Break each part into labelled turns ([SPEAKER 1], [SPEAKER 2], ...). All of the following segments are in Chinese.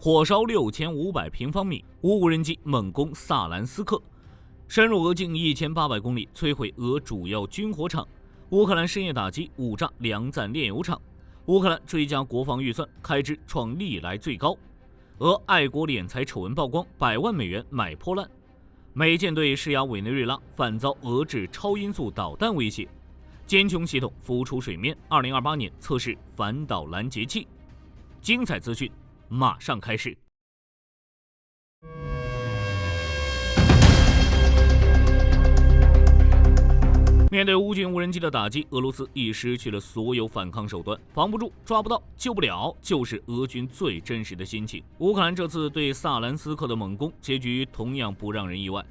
[SPEAKER 1] 火烧6500平方米，无人机猛攻萨兰斯克，深入俄境1800公里，摧毁俄主要军火厂。乌克兰深夜打击误炸梁赞炼油厂。乌克兰追加国防预算开支创历来最高。俄爱国敛财丑闻曝光，100万美元买破烂。美舰队施压委内瑞拉，反遭俄制超音速导弹威胁。坚穹系统浮出水面，2028年测试反导拦截器。精彩资讯马上开始。面对乌军无人机的打击，俄罗斯已失去了所有反抗手段，防不住、抓不到、救不了，就是俄军最真实的心情。乌克兰这次对萨兰斯克的猛攻，结局同样不让人意外。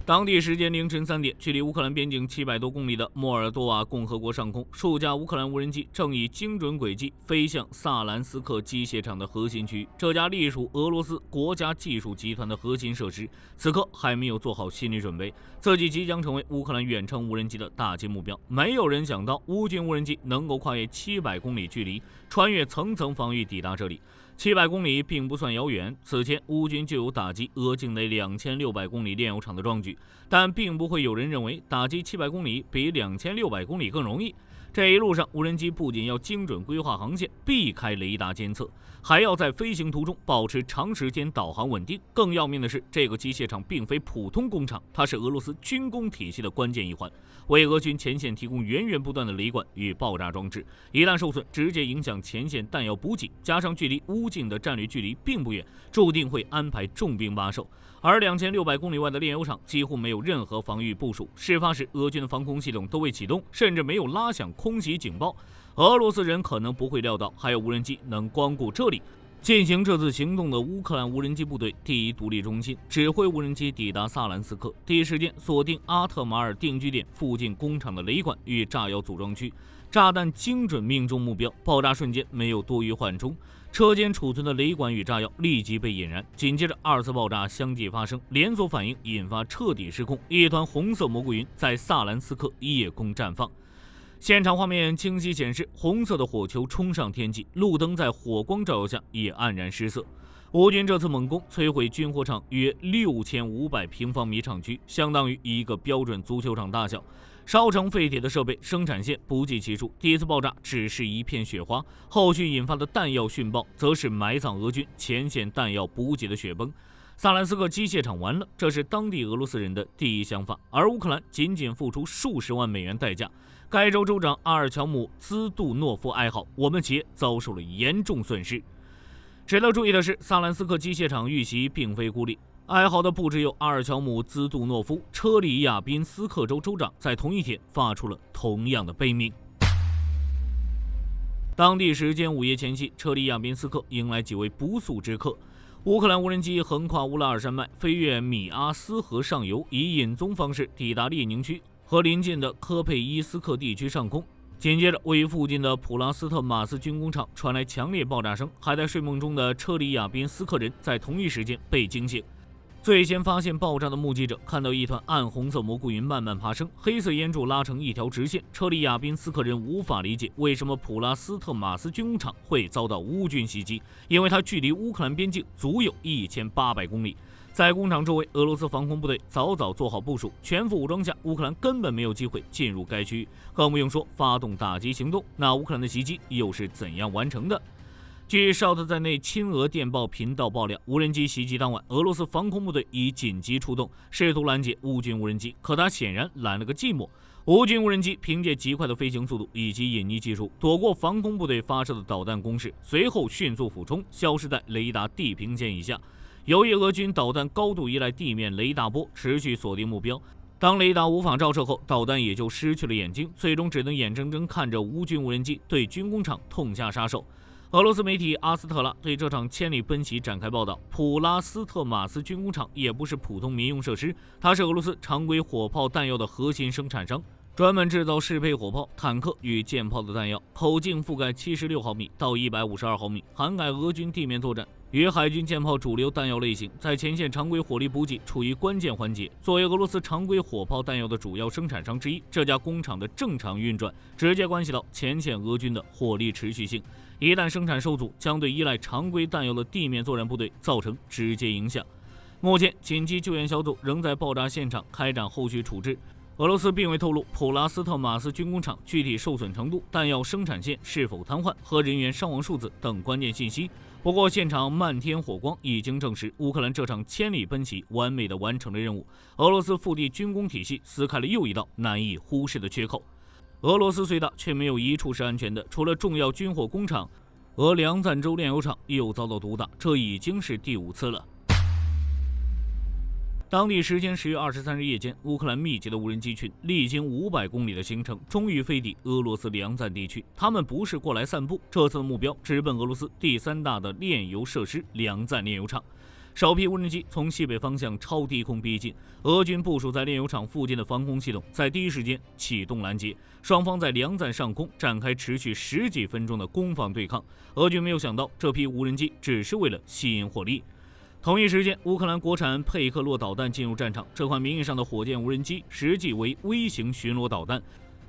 [SPEAKER 1] 当地时间凌晨3点，距离乌克兰边境700多公里的莫尔多瓦共和国上空，数架乌克兰无人机正以精准轨迹飞向萨兰斯克机械厂的核心区域。这家隶属俄罗斯国家技术集团的核心设施，此刻还没有做好心理准备，自己即将成为乌克兰远程无人机的打击目标。没有人想到乌军无人机能够跨越700公里距离，穿越层层防御抵达这里。700公里并不算遥远，此前乌军就有打击俄境内2600公里炼油厂的壮举，但并不会有人认为打击700公里比2600公里更容易。这一路上，无人机不仅要精准规划航线，避开雷达监测，还要在飞行途中保持长时间导航稳定。更要命的是，这个机械厂并非普通工厂，它是俄罗斯军工体系的关键一环，为俄军前线提供源源不断的雷管与爆炸装置。一旦受损，直接影响前线弹药补给，加上距离乌境的战略距离并不远，注定会安排重兵把守。而2600公里外的炼油厂几乎没有任何防御部署，事发时俄军的防空系统都未启动，甚至没有拉响空袭警报。俄罗斯人可能不会料到还有无人机能光顾这里。进行这次行动的乌克兰无人机部队第一独立中心指挥无人机抵达萨兰斯克，第一时间锁定阿特马尔定居点附近工厂的雷管与炸药组装区，炸弹精准命中目标，爆炸瞬间没有多余缓冲，车间储存的雷管与炸药立即被引燃，紧接着2次爆炸相继发生，连锁反应引发彻底失控，一团红色蘑菇云在萨兰斯克夜空绽放。现场画面清晰显示，红色的火球冲上天际，路灯在火光照耀下也黯然失色。乌军这次猛攻摧毁军火厂约6500平方米厂区，相当于一个标准足球场大小，烧成废铁的设备生产线不计其数。第一次爆炸只是一片雪花，后续引发的弹药殉爆则是埋葬俄军前线弹药补给的雪崩。萨兰斯克机械厂完了，这是当地俄罗斯人的第一想法，而乌克兰仅仅付出数十万美元代价。该州州长阿尔乔姆·兹杜诺夫哀嚎：“我们企业遭受了严重损失。”值得注意的是，萨兰斯克机械厂遇袭并非孤立，哀嚎的不只有阿尔乔姆·兹杜诺夫，车里亚宾斯克州州长在同一天发出了同样的悲鸣。当地时间午夜前夕，车里亚宾斯克迎来几位不速之客。乌克兰无人机横跨乌拉尔山脉，飞越米阿斯河上游，以隐踪方式抵达列宁区和邻近的科佩伊斯克地区上空。紧接着，位于附近的普拉斯特马斯军工厂传来强烈爆炸声，还在睡梦中的车里亚宾斯克人在同一时间被惊醒。最先发现爆炸的目击者看到一团暗红色蘑菇云慢慢爬升，黑色烟柱拉成一条直线。车里亚宾斯克人无法理解为什么普拉斯特马斯军工厂会遭到乌军袭击，因为它距离乌克兰边境足有1800公里。在工厂周围，俄罗斯防空部队早早做好部署，全副武装下，乌克兰根本没有机会进入该区域，更不用说发动打击行动。那乌克兰的袭击又是怎样完成的？据少特在内亲俄电报频道爆料，无人机袭击当晚，俄罗斯防空部队已紧急出动，试图拦截乌军无人机，可他显然拦了个寂寞。乌军无人机凭借极快的飞行速度以及隐匿技术，躲过防空部队发射的导弹攻势，随后迅速俯冲，消失在雷达地平线以下。由于俄军导弹高度依赖地面雷达波，持续锁定目标，当雷达无法照射后，导弹也就失去了眼睛，最终只能眼睁睁看着乌军无人机对军工厂痛下杀手。俄罗斯媒体阿斯特拉对这场千里奔袭展开报道。普拉斯特马斯军工厂也不是普通民用设施，它是俄罗斯常规火炮弹药的核心生产商，专门制造适配火炮、坦克与舰炮的弹药，口径覆盖76毫米到152毫米，涵盖俄军地面作战与海军舰炮主流弹药类型，在前线常规火力补给处于关键环节。作为俄罗斯常规火炮弹药的主要生产商之一，这家工厂的正常运转直接关系到前线俄军的火力持续性。一旦生产受阻，将对依赖常规弹药的地面作战部队造成直接影响。目前，紧急救援小组仍在爆炸现场开展后续处置。俄罗斯并未透露普拉斯特马斯军工厂具体受损程度、弹药生产线是否瘫痪和人员伤亡数字等关键信息。不过，现场漫天火光已经证实，乌克兰这场千里奔袭完美地完成了任务。俄罗斯腹地军工体系撕开了又一道难以忽视的缺口。俄罗斯虽大，却没有一处是安全的，除了重要军火工厂，俄梁赞州炼油厂又遭到毒打，这已经是第5次了。当地时间10月23日夜间，乌克兰密集的无人机群历经500公里的行程，终于飞抵俄罗斯梁赞地区。他们不是过来散步，这次的目标直奔俄罗斯第3大的炼油设施梁赞炼油厂。首批无人机从西北方向超低空逼近，俄军部署在炼油厂附近的防空系统在第一时间启动拦截，双方在梁赞上空展开持续10几分钟的攻防对抗。俄军没有想到，这批无人机只是为了吸引火力。同一时间，乌克兰国产佩克洛导弹进入战场。这款名义上的火箭无人机实际为微型巡逻导弹，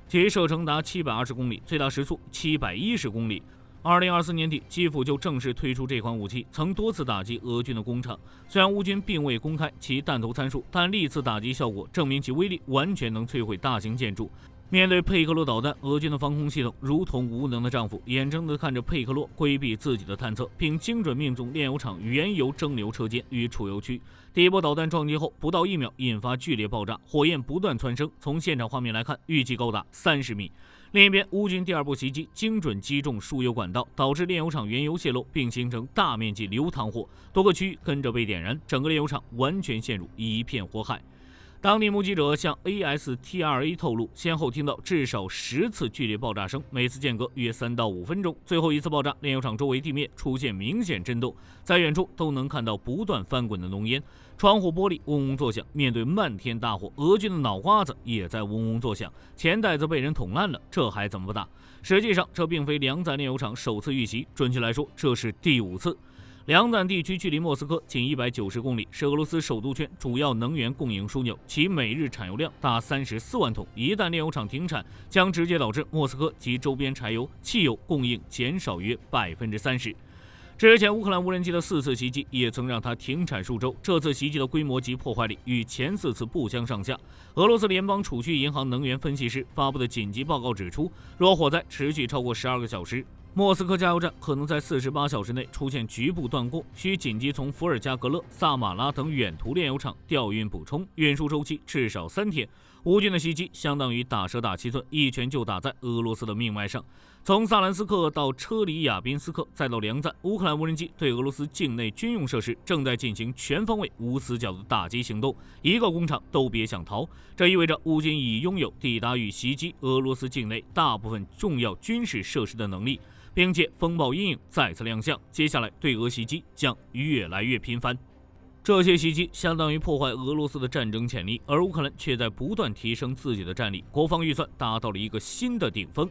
[SPEAKER 1] 其射程达720公里，最大时速710公里。2024年底，基辅就正式推出这款武器，曾多次打击俄军的工厂。虽然乌军并未公开其弹头参数，但历次打击效果证明其威力完全能摧毁大型建筑。面对佩克洛导弹，俄军的防空系统如同无能的丈夫，眼睁睁地看着佩克洛规避自己的探测，并精准命中炼油厂原油蒸馏车间与储油区。第一波导弹撞击后不到1秒，引发剧烈爆炸，火焰不断蹿升。从现场画面来看，预计高达30米。另一边，乌军第2波袭击精准击中输油管道，导致炼油厂原油泄漏，并形成大面积流淌火，多个区域跟着被点燃，整个炼油厂完全陷入一片火海。当地目击者向 ASTRA 透露，先后听到至少10次剧烈爆炸声，每次间隔约3到5分钟。最后一次爆炸，炼油厂周围地面出现明显震动，在远处都能看到不断翻滚的浓烟，窗户玻璃嗡嗡作响。面对漫天大火，俄军的脑瓜子也在嗡嗡作响，钱袋子被人捅烂了，这还怎么打？实际上，这并非梁赞炼油厂首次遇袭，准确来说，这是第5次。梁赞地区距离莫斯科仅190公里，是俄罗斯首都圈主要能源供应枢纽，其每日产油量达34万桶。一旦炼油厂停产，将直接导致莫斯科及周边柴油、汽油供应减少约30%。之前乌克兰无人机的4次袭击也曾让它停产数周，这次袭击的规模及破坏力与前4次不相上下。俄罗斯联邦储蓄银行能源分析师发布的紧急报告指出，若火灾持续超过12个小时，莫斯科加油站可能在48小时内出现局部断供，需紧急从伏尔加格勒、萨马拉等远途炼油厂调运补充，运输周期至少3天。乌军的袭击相当于打蛇打7寸，一拳就打在俄罗斯的命脉上。从萨兰斯克到车里亚宾斯克，再到梁赞，乌克兰无人机对俄罗斯境内军用设施正在进行全方位无死角的打击行动，一个工厂都别想逃。这意味着乌军已拥有抵达与袭击俄罗斯境内大部分重要军事设施的能力，并且风暴阴影再次亮相，接下来对俄袭击将越来越频繁。这些袭击相当于破坏俄罗斯的战争潜力，而乌克兰却在不断提升自己的战力，国防预算达到了一个新的顶峰。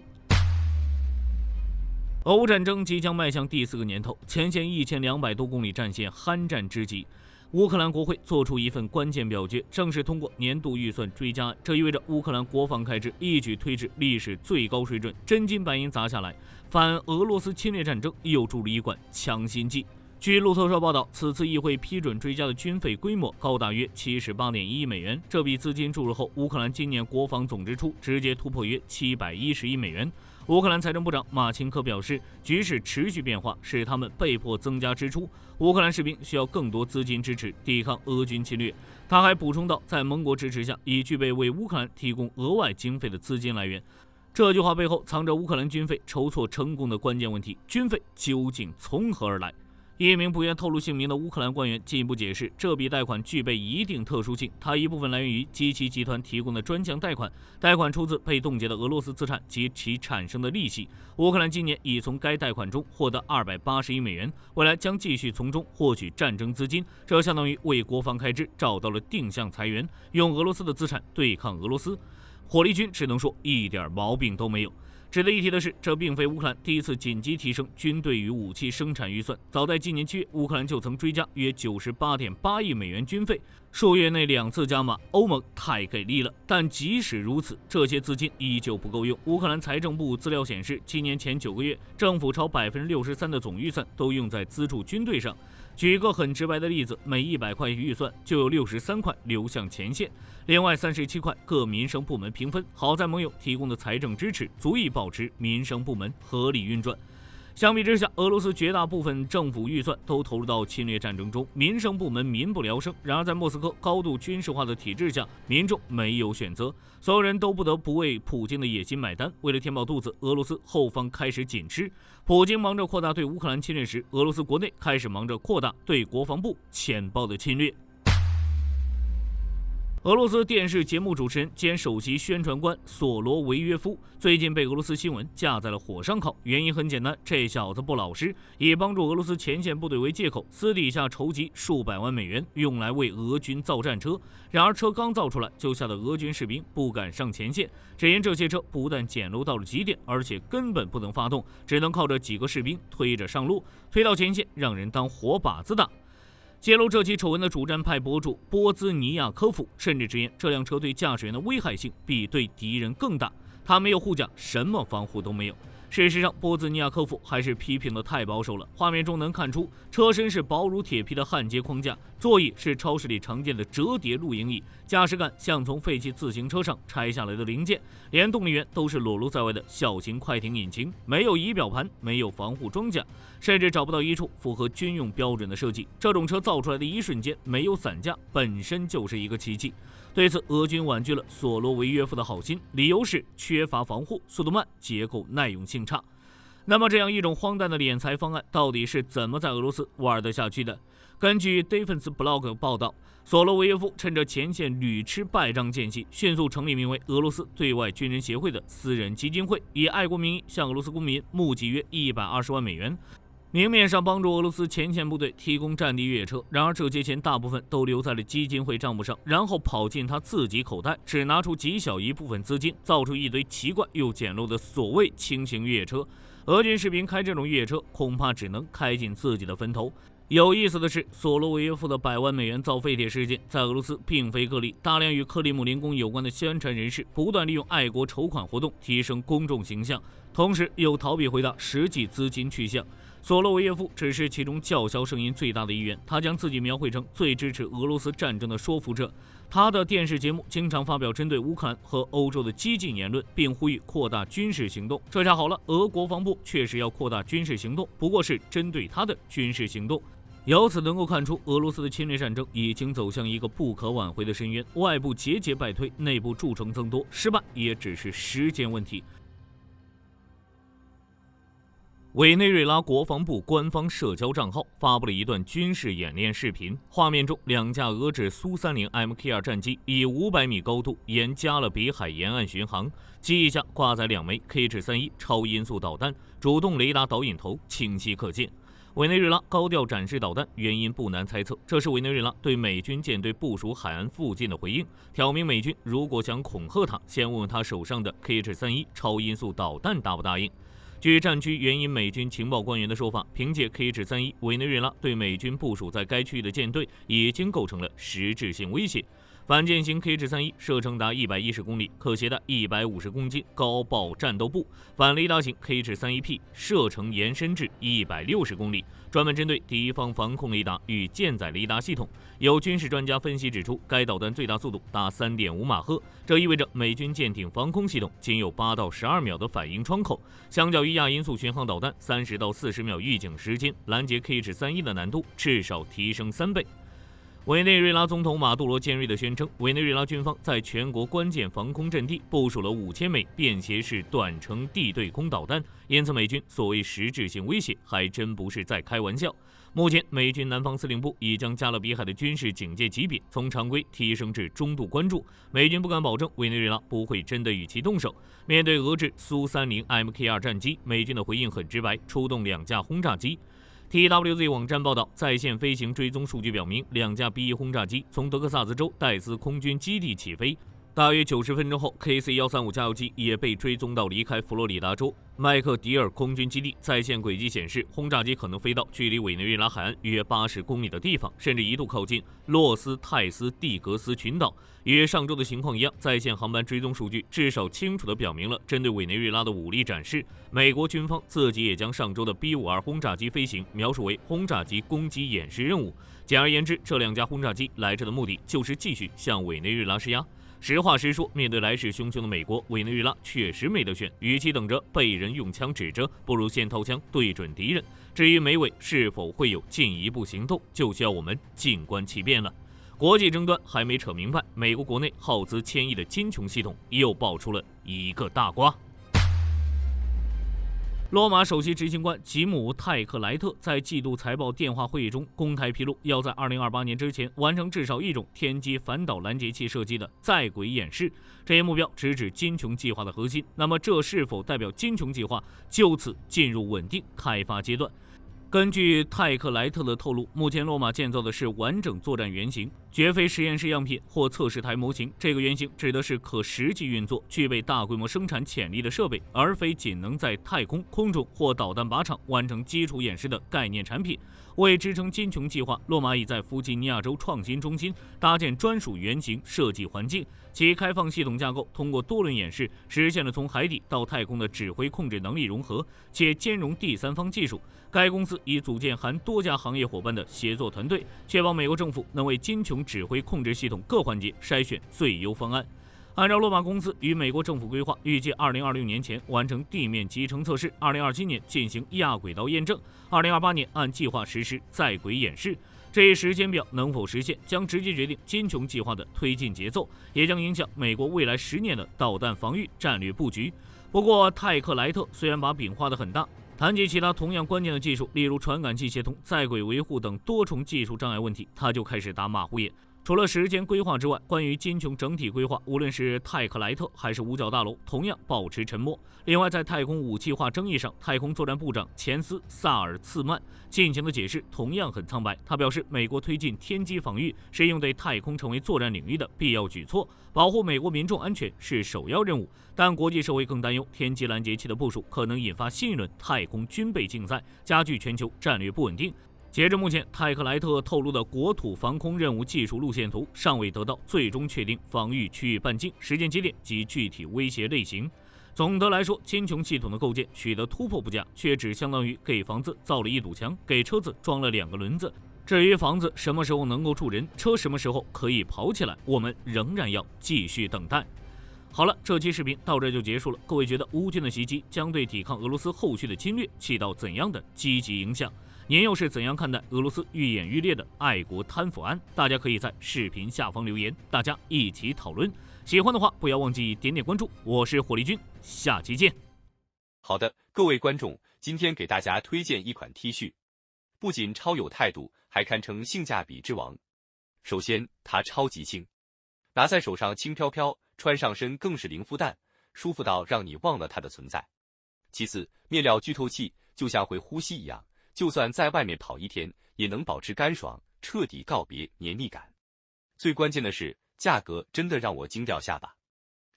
[SPEAKER 1] 俄乌战争即将迈向第4个年头，前线1200多公里战线酣战之极。乌克兰国会做出一份关键表决，正式通过年度预算追加案，这意味着乌克兰国防开支一举推至历史最高水准，真金白银砸下来，反俄罗斯侵略战争又注入一管强心剂。据路透社报道，此次议会批准追加的军费规模高达约78.1亿美元，这笔资金注入后，乌克兰今年国防总支出直接突破约710亿美元。乌克兰财政部长马钦科表示，局势持续变化，使他们被迫增加支出。乌克兰士兵需要更多资金支持抵抗俄军侵略。他还补充道，在盟国支持下，已具备为乌克兰提供额外经费的资金来源。这句话背后藏着乌克兰军费筹措成功的关键问题：军费究竟从何而来？一名不愿透露姓名的乌克兰官员进一步解释，这笔贷款具备一定特殊性，它一部分来源于基奇集团提供的专项贷款，贷款出自被冻结的俄罗斯资产及其产生的利息。乌克兰今年已从该贷款中获得280亿美元，未来将继续从中获取战争资金，这相当于为国防开支找到了定向财源，用俄罗斯的资产对抗俄罗斯。火力军只能说一点毛病都没有。值得一提的是，这并非乌克兰第一次紧急提升军队与武器生产预算。早在今年7月，乌克兰就曾追加约98.8亿美元军费，数月内2次加码，欧盟太给力了。但即使如此，这些资金依旧不够用。乌克兰财政部资料显示，今年前9个月，政府超63%的总预算都用在资助军队上。举一个很直白的例子，每100块预算就有63块流向前线，另外37块各民生部门平分。好在盟友提供的财政支持足以保持民生部门合理运转。相比之下，俄罗斯绝大部分政府预算都投入到侵略战争中，民生部门民不聊生。然而，在莫斯科高度军事化的体制下，民众没有选择，所有人都不得不为普京的野心买单。为了填饱肚子，俄罗斯后方开始紧吃。普京忙着扩大对乌克兰侵略时，俄罗斯国内开始忙着扩大对国防部浅报的侵略。俄罗斯电视节目主持人兼首席宣传官索罗维约夫最近被俄罗斯新闻架在了火上烤，原因很简单，这小子不老实，以帮助俄罗斯前线部队为借口，私底下筹集数百万美元，用来为俄军造战车。然而车刚造出来，就吓得俄军士兵不敢上前线，只因这些车不但简陋到了极点，而且根本不能发动，只能靠着几个士兵推着上路，推到前线，让人当活靶子打。揭露这起丑闻的主战派博主波兹尼亚科夫甚至直言，这辆车对驾驶员的危害性比对敌人更大。他没有护甲，什么防护都没有。事实上，波兹尼亚科夫还是批评的太保守了。画面中能看出，车身是薄如铁皮的焊接框架，座椅是超市里常见的折叠露营椅，驾驶杆像从废弃自行车上拆下来的零件，连动力源都是裸露在外的小型快艇引擎，没有仪表盘，没有防护装甲，甚至找不到一处符合军用标准的设计。这种车造出来的一瞬间没有伞架，本身就是一个奇迹。对此，俄军婉拒了索罗维约夫的好心，理由是缺乏防护、速度慢、结构耐用性差。那么，这样一种荒诞的敛财方案，到底是怎么在俄罗斯玩得下去的？根据 Defense Blog 报道，索罗维约夫趁着前线屡吃败仗间隙，迅速成立名为俄罗斯对外军人协会的私人基金会，以爱国名义向俄罗斯公民募集约120万美元。明面上帮助俄罗斯前线部队提供战地越野车，然而这些钱大部分都留在了基金会账目上，然后跑进他自己口袋，只拿出极小一部分资金，造出一堆奇怪又简陋的所谓轻型越野车。俄军士兵开这种越野车，恐怕只能开进自己的坟头。有意思的是，索罗维耶夫的100万美元造废铁事件在俄罗斯并非个例，大量与克里姆林宫有关的宣传人士不断利用爱国筹款活动提升公众形象，同时又逃避回答实际资金去向。索罗维耶夫只是其中叫嚣声音最大的一员，他将自己描绘成最支持俄罗斯战争的说服者。他的电视节目经常发表针对乌克兰和欧洲的激进言论，并呼吁扩大军事行动。这下好了，俄国防部确实要扩大军事行动，不过是针对他的军事行动。由此能够看出，俄罗斯的侵略战争已经走向一个不可挽回的深渊，外部节节败退，内部蛀虫增多，失败也只是时间问题。委内瑞拉国防部官方社交账号发布了一段军事演练视频，画面中2架俄制苏30 MK2 战机以500米高度沿加勒比海沿岸巡航，机翼下挂载2枚 Kh-31超音速导弹，主动雷达导引头清晰可见。委内瑞拉高调展示导弹，原因不难猜测，这是委内瑞拉对美军舰队部署海岸附近的回应，挑明美军如果想恐吓他，先问问他手上的 Kh-31超音速导弹答不答应。据战区援引美军情报官员的说法，凭借 Kh-31，委内瑞拉对美军部署在该区域的舰队已经构成了实质性威胁。反舰型 Kh-31射程达110公里，可携带150公斤高爆战斗部；反雷达型 Kh-31P 射程延伸至160公里，专门针对敌方防空雷达与舰载雷达系统。有军事专家分析指出，该导弹最大速度达3.5马赫，这意味着美军舰艇防空系统仅有8到12秒的反应窗口，相较于亚音速巡航导弹30到40秒预警时间，拦截 Kh-31的难度至少提升3倍。委内瑞拉总统马杜罗尖锐地宣称，委内瑞拉军方在全国关键防空阵地部署了5000枚便携式短程地对空导弹，因此美军所谓实质性威胁还真不是在开玩笑。目前，美军南方司令部已将加勒比海的军事警戒级别从常规提升至中度关注，美军不敢保证委内瑞拉不会真的与其动手。面对俄制苏30 MK2 战机，美军的回应很直白，出动2架轰炸机。TWZ 网站报道，在线飞行追踪数据表明，2架 B-1轰炸机从德克萨斯州戴斯空军基地起飞，大约90分钟后 ，KC-135加油机也被追踪到离开佛罗里达州麦克迪尔空军基地。在线轨迹显示，轰炸机可能飞到距离委内瑞拉海岸约80公里的地方，甚至一度靠近洛斯泰斯蒂格斯群岛。与上周的情况一样，在线航班追踪数据至少清楚地表明了针对委内瑞拉的武力展示。美国军方自己也将上周的 B-52轰炸机飞行描述为轰炸机攻击演示任务。简而言之，这2架轰炸机来着的目的就是继续向委内瑞拉施压。实话实说，面对来势汹汹的美国，委内瑞拉确实没得选，与其等着被人用枪指着，不如先掏枪对准敌人。至于美委是否会有进一步行动，就需要我们静观其变了。国际争端还没扯明白，美国国内耗资1000亿的金琼系统又爆出了一个大瓜。罗马首席执行官吉姆·泰克莱特在季度财报电话会议中公开披露，要在2028年之前完成至少一种天基反导拦截器设计的在轨演示。这一目标直指金琼计划的核心。那么，这是否代表金琼计划就此进入稳定开发阶段？根据泰克莱特的透露，目前罗马建造的是完整作战原型，绝非实验室样品或测试台模型。这个原型指的是可实际运作、具备大规模生产潜力的设备，而非仅能在太空、空中或导弹靶场完成基础演示的概念产品。为支撑金琼计划，罗马已在弗吉尼亚州创新中心搭建专属原型设计环境。其开放系统架构通过多轮演示，实现了从海底到太空的指挥控制能力融合，且兼容第三方技术。该公司已组建含多家行业伙伴的协作团队，确保美国政府能为金琼指挥控制系统各环节筛选最优方案。按照罗马公司与美国政府规划，预计2026年前完成地面集成测试，2027年进行亚轨道验证，2028年按计划实施在轨演示。这一时间表能否实现，将直接决定金琼计划的推进节奏，也将影响美国未来10年的导弹防御战略布局。不过，泰克莱特虽然把饼画得很大，谈及其他同样关键的技术，例如传感器协同、在轨维护等多重技术障碍问题，他就开始打马虎眼。除了时间规划之外，关于金琼整体规划，无论是泰克莱特还是五角大楼，同样保持沉默。另外，在太空武器化争议上，太空作战部长钱斯·萨尔茨曼进行的解释同样很苍白。他表示，美国推进天基防御是应对太空成为作战领域的必要举措，保护美国民众安全是首要任务。但国际社会更担忧，天基拦截器的部署可能引发新一轮太空军备竞赛，加剧全球战略不稳定。截至目前，泰克莱特透露的国土防空任务技术路线图尚未得到最终确定防御区域半径、时间节点及具体威胁类型。总的来说，金琼系统的构建取得突破不假，却只相当于给房子造了一堵墙，给车子装了2个轮子。至于房子什么时候能够住人，车什么时候可以跑起来，我们仍然要继续等待。好了，这期视频到这就结束了。各位觉得乌军的袭击将对抵抗俄罗斯后续的侵略起到怎样的积极影响？您又是怎样看待俄罗斯愈演愈烈的爱国贪腐案？大家可以在视频下方留言，大家一起讨论。喜欢的话，不要忘记点点关注。我是火力军，下期见。
[SPEAKER 2] 好的，各位观众，今天给大家推荐一款 T 恤，不仅超有态度，还堪称性价比之王。首先，它超级轻，拿在手上轻飘飘，穿上身更是零负担，舒服到让你忘了它的存在。其次，面料剧透气，就像会呼吸一样。就算在外面跑1天，也能保持干爽，彻底告别黏腻感。最关键的是，价格真的让我惊掉下巴，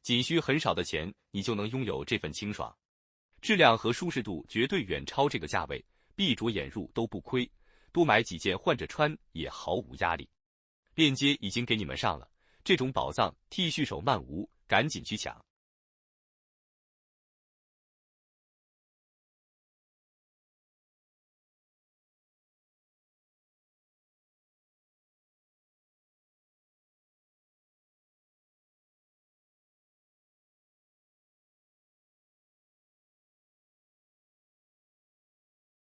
[SPEAKER 2] 仅需很少的钱，你就能拥有这份清爽。质量和舒适度绝对远超这个价位，闭着眼入都不亏，多买几件换着穿也毫无压力。链接已经给你们上了，这种宝藏 T 恤手慢无，赶紧去抢。